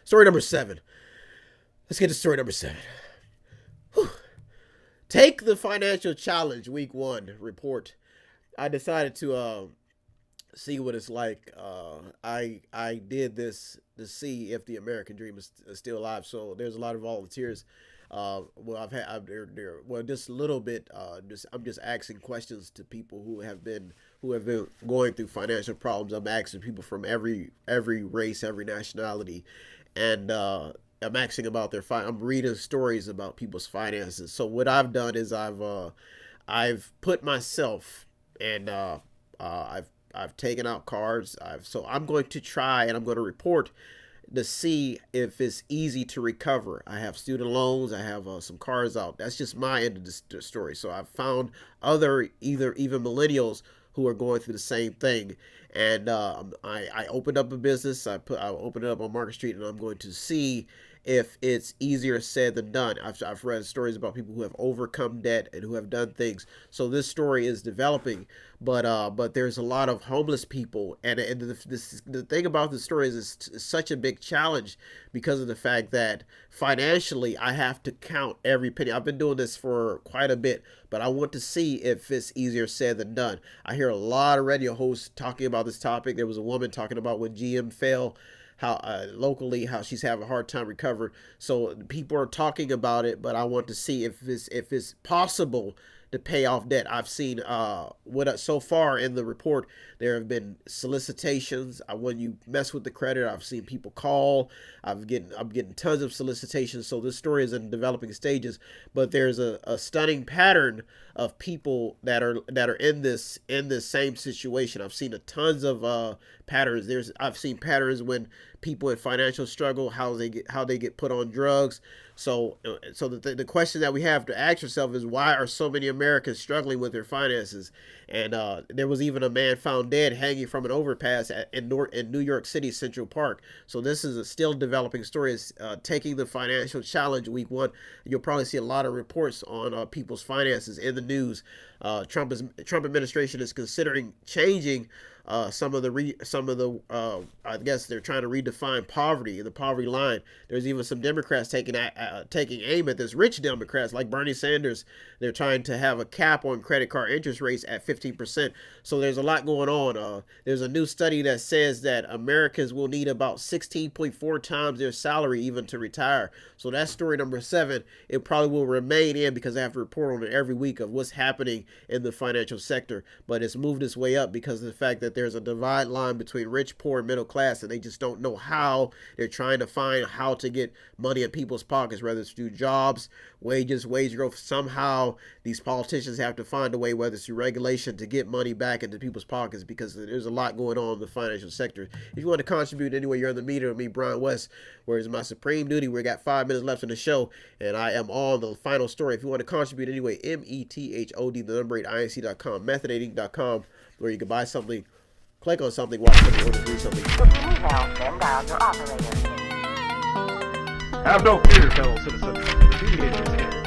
Story number 7. Let's get to story number 7. Whew. Take the financial challenge week 1 report. I decided to see what it's like. I did this to see if the American dream is still alive. So there's a lot of volunteers. Just a little bit. I'm just asking questions to people who have been going through financial problems. I'm asking people from every race, every nationality, and I'm asking about I'm reading stories about people's finances. So what I've done is I've put myself and I've taken out cards. So I'm going to try and I'm going to report to see if it's easy to recover. I have student loans. I have some cars out. That's just my end of the story. So I've found even millennials who are going through the same thing. And I opened up a business. I opened it up on Market Street, and I'm going to see if it's easier said than done. I've read stories about people who have overcome debt and who have done things. So this story is developing, but there's a lot of homeless people, and the thing about the story is it's such a big challenge because of the fact that financially I have to count every penny. I've been doing this for quite a bit, but I want to see if it's easier said than done. I hear a lot of radio hosts talking about this topic. There was a woman talking about when GM fell, how locally, how she's having a hard time recovering. So people are talking about it, but I want to see if it's possible to pay off debt. I've seen so far in the report, there have been solicitations. When you mess with the credit, I've seen people call. I'm getting tons of solicitations. So this story is in developing stages, but there's a stunning pattern of people that are in this same situation. I've seen tons of patterns. I've seen patterns when people in financial struggle, how they get put on drugs. So the question that we have to ask ourselves is, why are so many Americans struggling with their finances? And there was even a man found dead hanging from an overpass in New York City Central Park. So this is a still developing story. It's taking the financial challenge week 1. You'll probably see a lot of reports on people's finances in the news. Trump administration is considering changing some of the I guess they're trying to redefine poverty, the poverty line. There's even some Democrats taking aim at this. Rich Democrats like Bernie Sanders, they're trying to have a cap on credit card interest rates at 15%. So there's a lot going on. There's a new study that says that Americans will need about 16.4 times their salary even to retire. So that's story number 7. It probably will remain in because I have to report on it every week of what's happening in the financial sector. But it's moved its way up because of the fact that there's a divide line between rich, poor, and middle class, and they just don't know how. They're trying to find how to get money in people's pockets, whether it's through jobs, wages, wage growth. Somehow these politicians have to find a way, whether it's through regulation, to get money back into people's pockets, because there's a lot going on in the financial sector. If you want to contribute anyway, you're on the meter with me, Brian West, where it's my supreme duty. We got 5 minutes left in the show, and I am on the final story. If you want to contribute anyway, METHOD, the number 8, INC.com, methodating.com, where you can buy something, click on something, watch something, or read something. If you need help, then dial your operator. Have no fear, fellow citizens. The Mediator is here.